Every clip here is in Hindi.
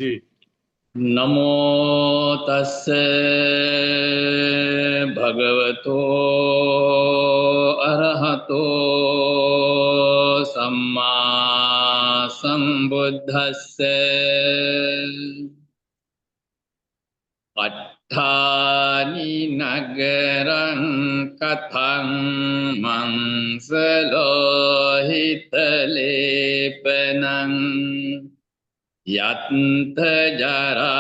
जी। नमो तस्से भगवतो अरहतो सम्मा संबुद्धस्से अट्ठानि नगरं कथं मंसलोहितलेपनं यत्थ जरा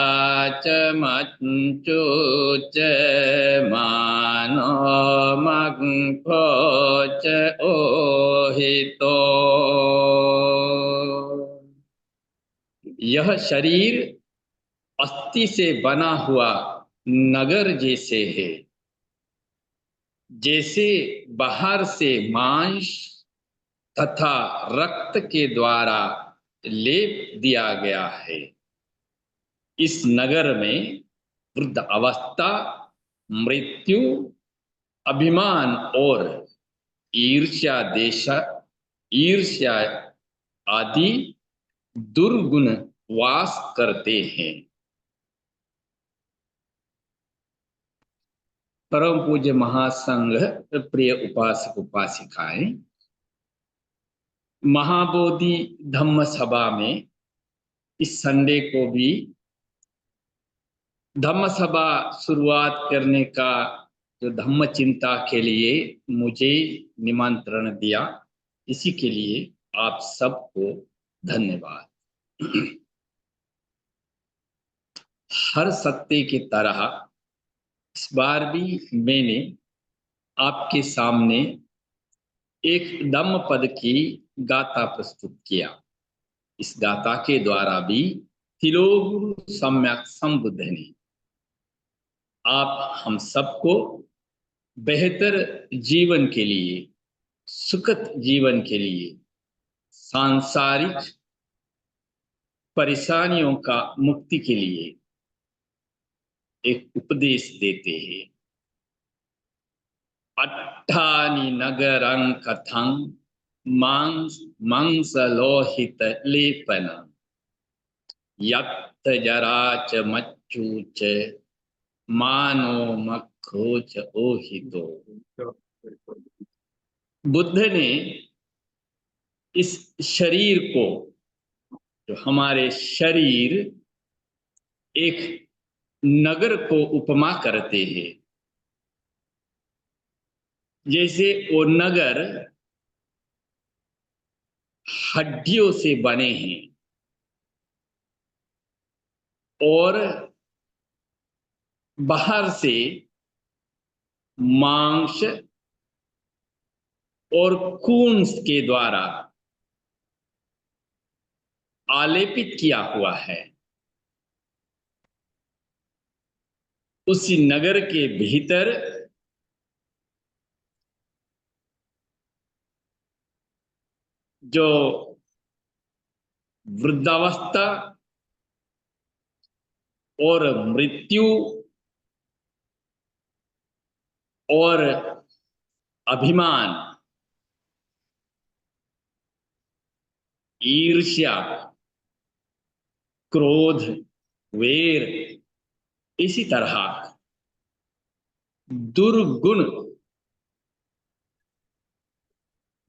च मच्चु च मानो मग्खो च ओहितो। यह शरीर अस्थि से बना हुआ नगर जैसे है। जैसे बाहर से मांस तथा रक्त के द्वारा लेप दिया गया है, इस नगर में वृद्ध अवस्था, मृत्यु, अभिमान और ईर्ष्या ईर्ष्या आदि दुर्गुण वास करते हैं। परम पूज्य महासंघ प्रिय उपासक उपासिकाएं, महाबोधि धम्म सभा में इस संडे को भी धम्म सभा शुरुआत करने का जो धम्म चिंता के लिए मुझे निमंत्रण दिया, इसी के लिए आप सबको धन्यवाद। हर सत्य की तरह इस बार भी मैंने आपके सामने एक धम्म पद की गाथा प्रस्तुत किया। इस गाथा के द्वारा भी तिलोगुरु सम्यक संबुद्ध ने आप हम सबको बेहतर जीवन के लिए, सुखद जीवन के लिए, सांसारिक परेशानियों का मुक्ति के लिए एक उपदेश देते हैं। अट्ठानि नगरं कथं मांसलोहित लेपनं यत्त जरा च मच्चु च मानो मक्खो च ओहितो। बुद्ध ने इस शरीर को, जो हमारे शरीर एक नगर को उपमा करते हैं। जैसे वो नगर हड्डियों से बने हैं और बाहर से मांस और खून के द्वारा आलेपित किया हुआ है। उसी नगर के भीतर जो वृद्धावस्था और मृत्यु और अभिमान, ईर्ष्या, क्रोध, वेर, इसी तरह दुर्गुण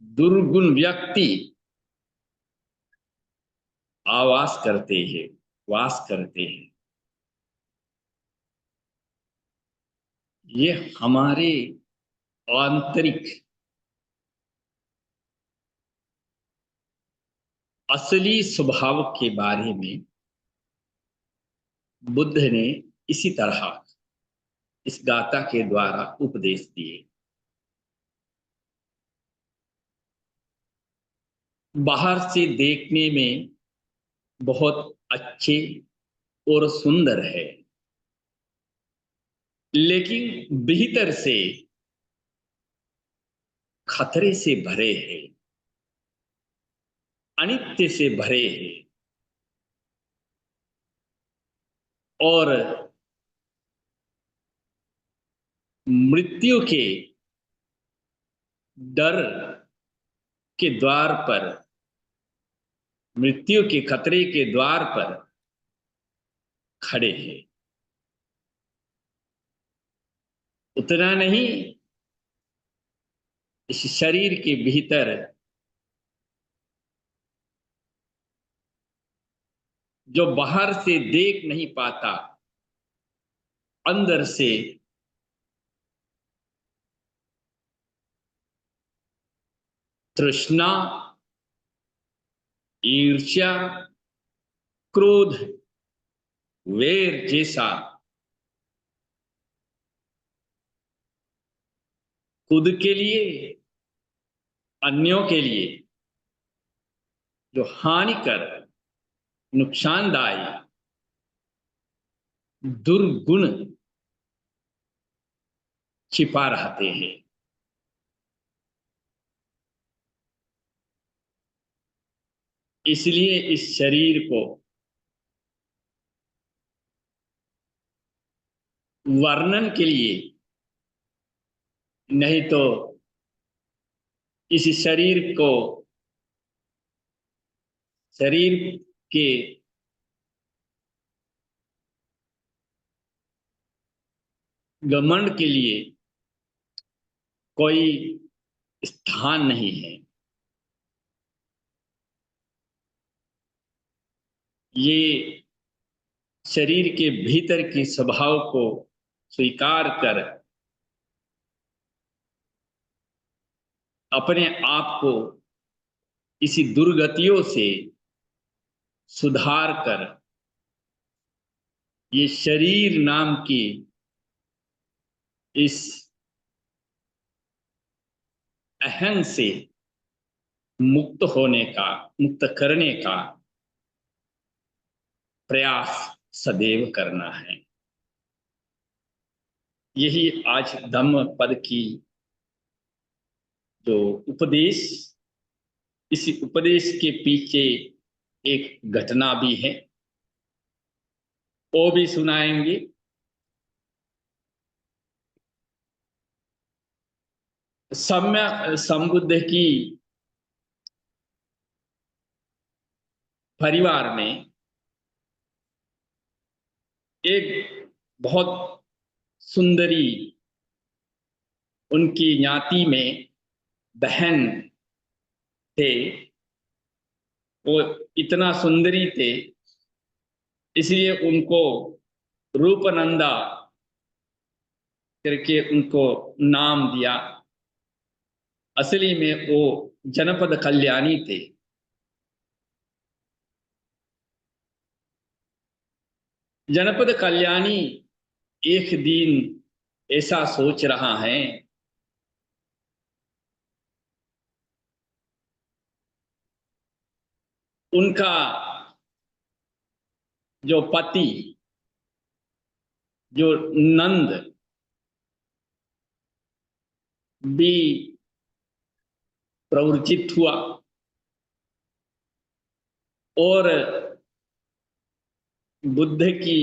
दुर्गुण व्यक्ति आवास करते हैं, वास करते हैं। ये हमारे आंतरिक असली स्वभाव के बारे में बुद्ध ने इसी तरह इस गाथा के द्वारा उपदेश दिए। बाहर से देखने में बहुत अच्छे और सुंदर है, लेकिन भीतर से खतरे से भरे हैं, अनित्य से भरे हैं और मृत्यु के डर के द्वार पर, मृत्यु के खतरे के द्वार पर खड़े हैं। उतना नहीं, इस शरीर के भीतर जो बाहर से देख नहीं पाता, अंदर से तृष्णा, ईर्ष्या, क्रोध, वैर जैसा खुद के लिए, अन्यों के लिए जो हानिकर, नुकसानदायी दुर्गुण छिपा रहते हैं। इसलिए इस शरीर को वर्णन के लिए, नहीं तो इस शरीर को, शरीर के घमंड के लिए कोई स्थान नहीं है। ये शरीर के भीतर के स्वभाव को स्वीकार कर अपने आप को इसी दुर्गतियों से सुधार कर ये शरीर नाम की इस अहं से मुक्त होने का, मुक्त करने का प्रयास सदैव करना है। यही आज धम्म पद की जो उपदेश, इसी उपदेश के पीछे एक घटना भी है, वो भी सुनाएंगे। सम्य संबुद्ध की परिवार में एक बहुत सुंदरी, उनकी ज्ञाति में बहन थे। वो इतना सुंदरी थे, इसलिए उनको रूपनंदा करके उनको नाम दिया। असली में वो जनपद कल्याणी थे। जनपद कल्याणी एक दिन ऐसा सोच रहा है, उनका जो पति, जो नंद भी प्रवृत्त हुआ और बुद्ध की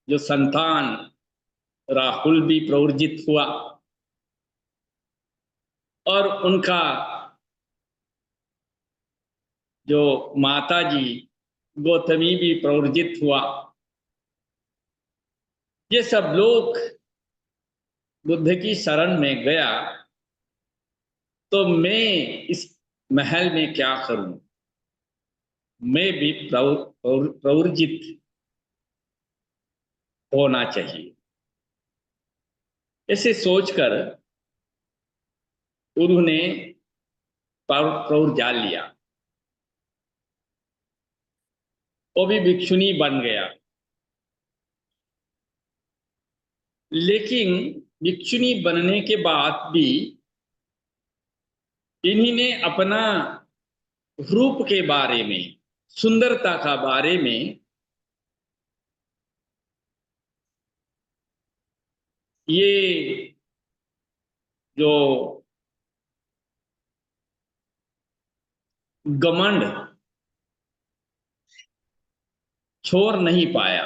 जो संतान राहुल भी प्रवृत्त हुआ और उनका जो माता जी गौतमी भी प्रवृत्त हुआ। ये सब लोग बुद्ध की शरण में गया तो मैं इस महल में क्या करूं, मैं भी प्रवृत्त होना चाहिए। ऐसे सोचकर उन्होंने प्रौर जाल लिया, वो भी भिक्षुनी बन गया। लेकिन भिक्षुनी बनने के बाद भी इन्हीं ने अपना रूप के बारे में, सुंदरता का बारे में ये जो घमंड छोड़ नहीं पाया।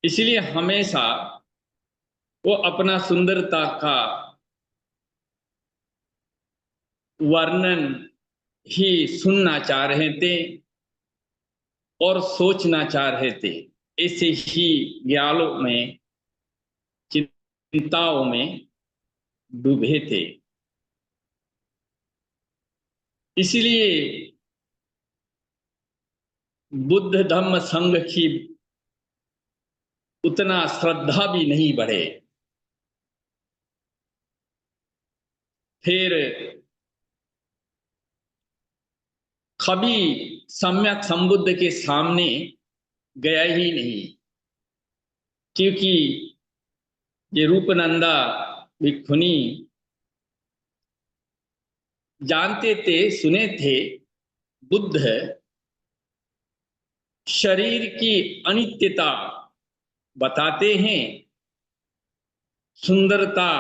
इसलिए हमेशा वो अपना सुंदरता का वर्णन ही सुनना चाह रहे थे। और सोचना चाह रहे थे। ऐसे ही ख्यालों में, चिंताओं में डूबे थे। इसलिए बुद्ध धम्म संघ की उतना श्रद्धा भी नहीं बढ़े। फिर कभी सम्यक संबुद्ध के सामने गया ही नहीं, क्योंकि ये रूपनंदा भिक्षुनी जानते थे, सुने थे, बुद्ध शरीर की अनित्यता बताते हैं, सुंदरता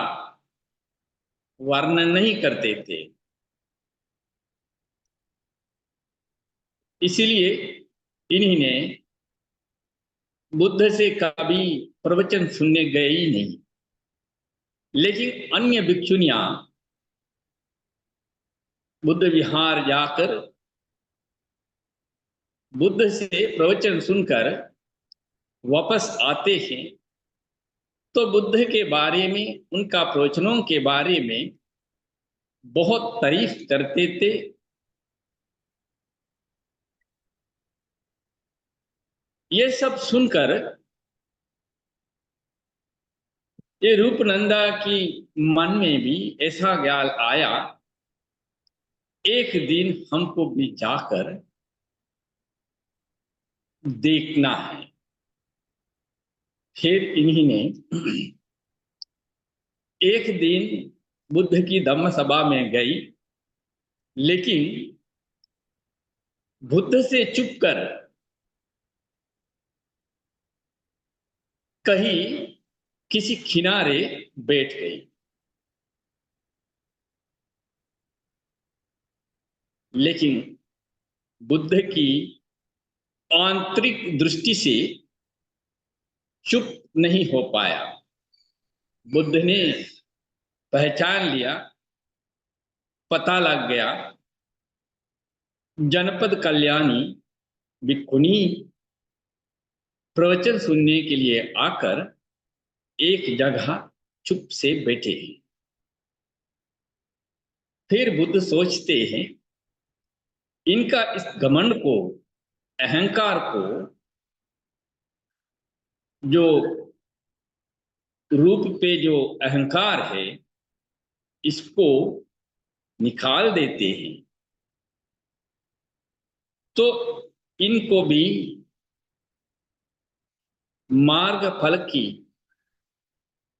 वर्णन नहीं करते थे। इसलिए इन्हीं ने बुद्ध से कभी प्रवचन सुनने गए ही नहीं। लेकिन अन्य भिक्षुनियां बुद्ध विहार जाकर बुद्ध से प्रवचन सुनकर वापस आते हैं, तो बुद्ध के बारे में, उनका प्रवचनों के बारे में बहुत तारीफ करते थे। ये सब सुनकर ये रूपनंदा की मन में भी ऐसा ख्याल आया, एक दिन हमको भी जाकर देखना है। फिर इन्हीं ने एक दिन बुद्ध की धम्म सभा में गई, लेकिन बुद्ध से चुप कर कहीं किसी किनारे बैठ गई। लेकिन बुद्ध की आंतरिक दृष्टि से चुप नहीं हो पाया। बुद्ध ने पहचान लिया, पता लग गया, जनपद कल्याणी भिक्षुनी प्रवचन सुनने के लिए आकर एक जगह चुप से बैठे हैं। फिर बुद्ध सोचते हैं, इनका इस घमंड को, अहंकार को, जो रूप पे जो अहंकार है, इसको निकाल देते हैं तो इनको भी मार्ग फल की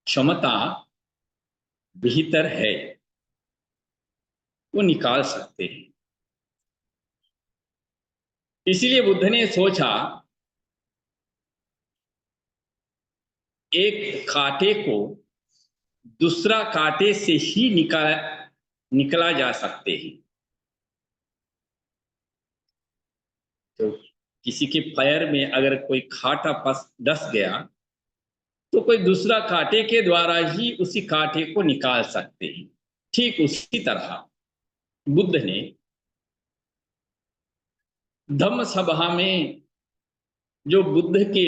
क्षमता बेहतर है, वो निकाल सकते हैं। इसलिए बुद्ध ने सोचा, एक कांटे को दूसरा कांटे से ही निकला जा सकते हैं। तो किसी के पैर में अगर कोई कांटा फंस डस गया, तो कोई दूसरा कांटे के द्वारा ही उसी कांटे को निकाल सकते हैं। ठीक उसी तरह बुद्ध ने धम्म सभा में जो बुद्ध के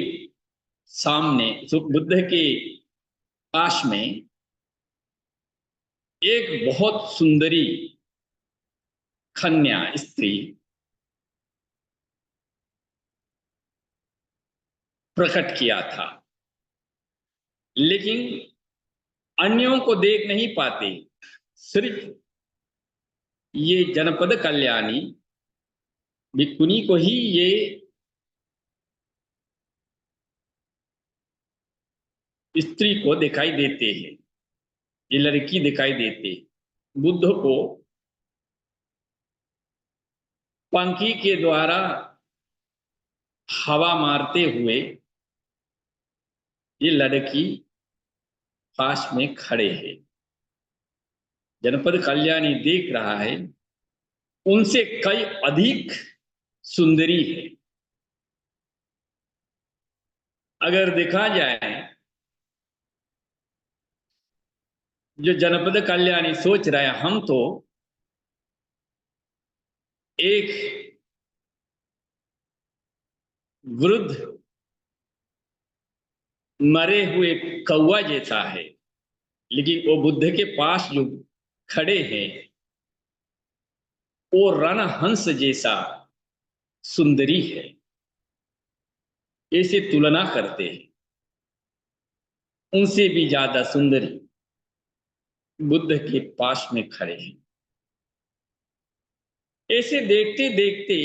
सामने, जो बुद्ध के पास में एक बहुत सुंदरी कन्या स्त्री प्रकट किया था। लेकिन अन्यों को देख नहीं पाते, सिर्फ ये जनपद कल्याणी भिक्षुनी को ही ये स्त्री को दिखाई देते हैं, ये लड़की दिखाई देते। बुद्ध को पंखी के द्वारा हवा मारते हुए ये लड़की पास में खड़े हैं। जनपद कल्याणी देख रहा है, उनसे कई अधिक सुंदरी है। अगर देखा जाए, जो जनपद कल्याणी सोच रहा है, हम तो एक वृद्ध मरे हुए कौवा जैसा है, लेकिन वो बुद्ध के पास जो खड़े हैं वो रणहंस जैसा सुंदरी है। ऐसे तुलना करते हैं, उनसे भी ज्यादा सुंदरी बुद्ध के पास में खड़े हैं। ऐसे देखते देखते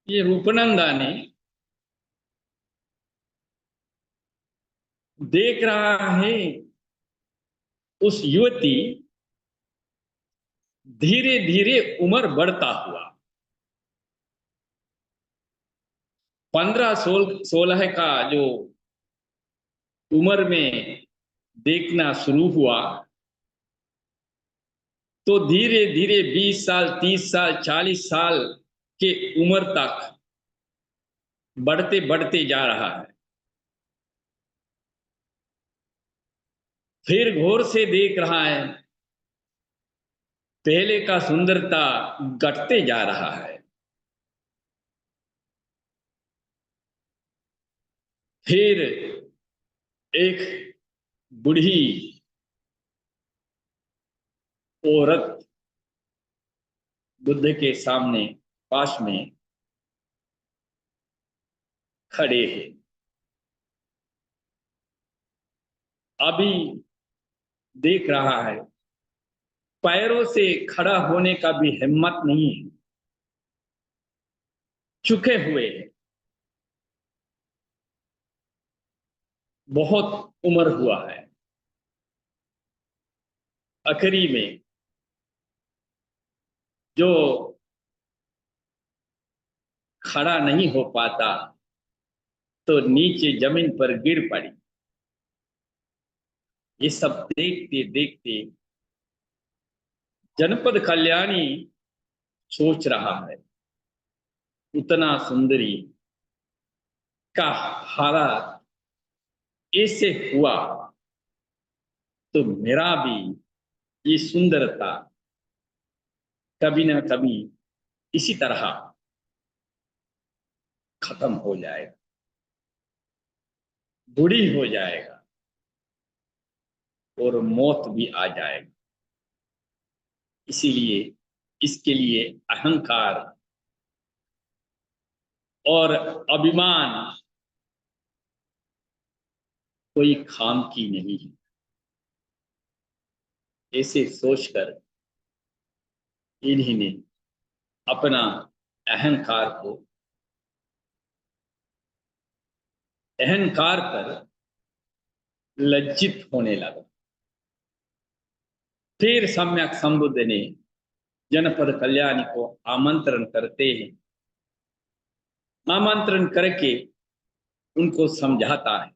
ये रूपनंदा ने देख रहा है उस युवती धीरे धीरे उम्र बढ़ता हुआ। 15-16 का जो उम्र में देखना शुरू हुआ, तो धीरे धीरे 20 साल, 30 साल, 40 साल के उम्र तक बढ़ते बढ़ते जा रहा है। फिर गौर से देख रहा है, पहले का सुंदरता घटते जा रहा है। फिर एक बूढ़ी औरत बुद्ध के सामने पास में खड़े हैं। अभी देख रहा है, पैरों से खड़ा होने का भी हिम्मत नहीं है, झुके हुए हैं। बहुत उम्र हुआ है। आखिरी में जो खड़ा नहीं हो पाता तो नीचे जमीन पर गिर पड़ी। ये सब देखते देखते जनपद कल्याणी सोच रहा है, उतना सुंदरी का हालात ऐसे हुआ तो मेरा भी ये सुंदरता कभी ना कभी इसी तरह खत्म हो जाएगा, बूढ़ी हो जाएगा और मौत भी आ जाएगा। इसीलिए इसके लिए अहंकार और अभिमान कोई काम की नहीं है। ऐसे सोचकर इन्हीं ने अपना अहंकार को अहंकार पर लज्जित होने लगा। फिर सम्यक संबुद्ध ने जनपद कल्याणी को आमंत्रण करते हैं, आमंत्रण करके उनको समझाता है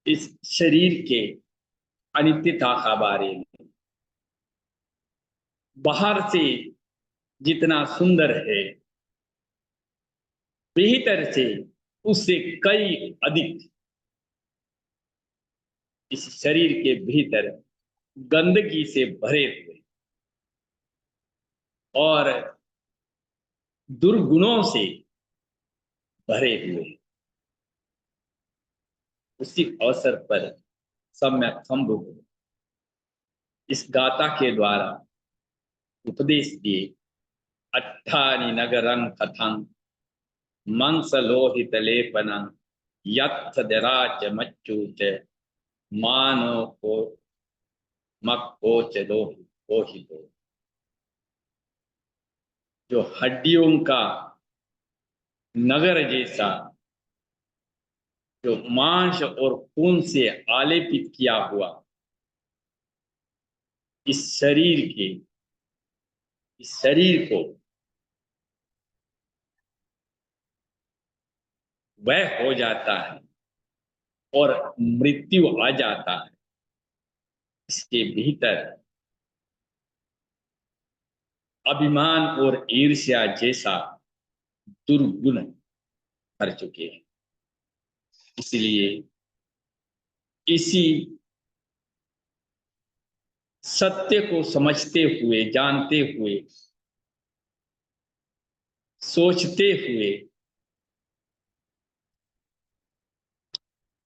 इस शरीर के अनित्यता का बारे में। बाहर से जितना सुंदर है, भीतर से उससे कई अधिक इस शरीर के भीतर गंदगी से भरे हुए और दुर्गुणों से भरे हुए। उसी अवसर पर सम्यक संबुद्ध इस गाथा के द्वारा उपदेश दिए। अट्ठानि नगरं कथं मंस लोहित लेपनं यत्थ दराच मच्चूच मानो को मक्कोच लोहितो। जो हड्डियों का नगर जैसा, जो मांस और खून से आलेपित किया हुआ इस शरीर को वह हो जाता है और मृत्यु आ जाता है। इसके भीतर अभिमान और ईर्ष्या जैसा दुर्गुण कर चुके हैं। इसलिए इसी सत्य को समझते हुए, जानते हुए सोचते हुए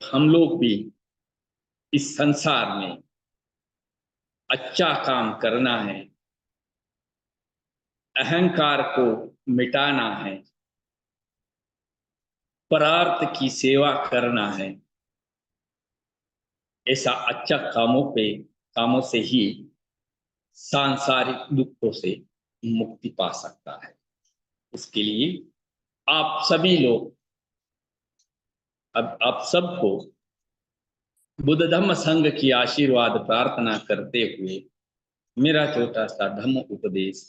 हम लोग भी इस संसार में अच्छा काम करना है, अहंकार को मिटाना है, परार्थ की सेवा करना है। ऐसा अच्छा कामों से ही सांसारिक दुखों से मुक्ति पा सकता है। इसके लिए आप सभी लोग, अब आप सबको बुद्ध धम्म संघ की आशीर्वाद प्रार्थना करते हुए मेरा छोटा सा धम्म उपदेश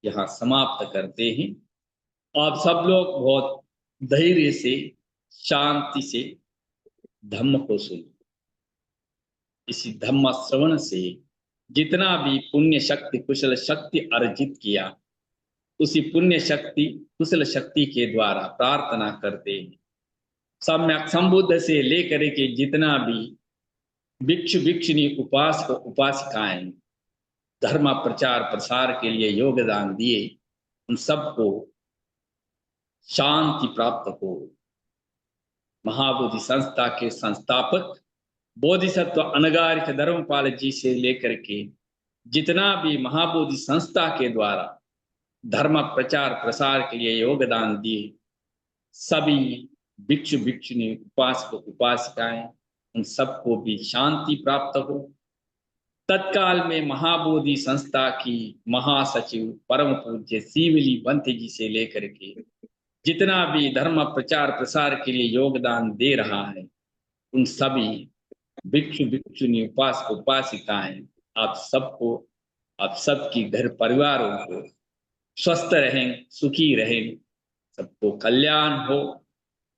यहाँ समाप्त करते हैं। आप सब लोग बहुत धैर्य से, शांति से धम्म को सुनो। इसी धम्म श्रवण से जितना भी पुण्य शक्ति, कुशल शक्ति अर्जित किया, उसी पुण्य शक्ति, कुशल शक्ति के द्वारा प्रार्थना करते हैं। सम्यक संबुद्ध से लेकर के जितना भी भिक्षु भिक्षुणी, उपासक उपासिकाएं धर्म प्रचार प्रसार के लिए योगदान दिए, उन सबको शांति प्राप्त हो। महाबोधि संस्था के संस्थापक बोधिसत्व अनगारिक धर्मपाल जी से लेकर के जितना भी महाबोधि संस्था के द्वारा धर्म प्रचार प्रसार के लिए योगदान दिए, सभी भिक्षु भिक्षुणी, उपासक उपासिकाएं, उन सबको भी शांति प्राप्त हो। तत्काल में महाबोधि संस्था की महासचिव परम पूज्य सीवली बंती जी से लेकर के जितना भी धर्म प्रचार प्रसार के लिए योगदान दे रहा है, उन सभी भिक्षु भिक्षुणी, उपासक उपासिकाएं, आप सबको, आप सबकी घर परिवारों को स्वस्थ रहें, सुखी रहें, सबको कल्याण हो।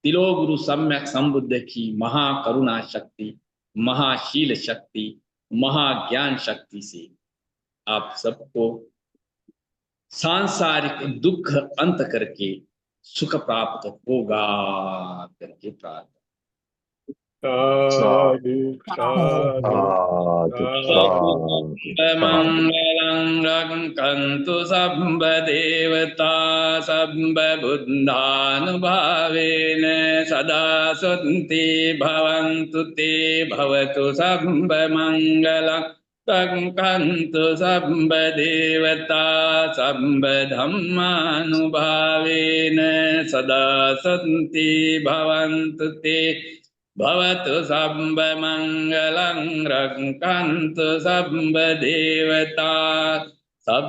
तिलो गुरु सम्यक संबुद्ध की महाकरुणा शक्ति, महाशील शक्ति, महाज्ञान शक्ति से आप सबको सांसारिक दुख अंत करके सुख प्राप्त होगा करके प्रार्थना। साधु साधु साधु साधु मंगलं रक्षन्तु सब देवता सब बुद्धानुभावेन सदा सुन्ति भवन्तु ते भवतु सब मंगलं रक्षन्तु सब देवता सब धम्मानुभावेन सदा सुन्ति भवन्तु ते भवतु सब मंगलं रक्षन्तु सब देवता सब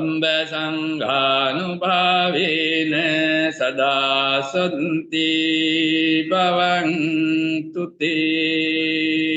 संघानुभावेन सदा सन्ति भवन्तु ते।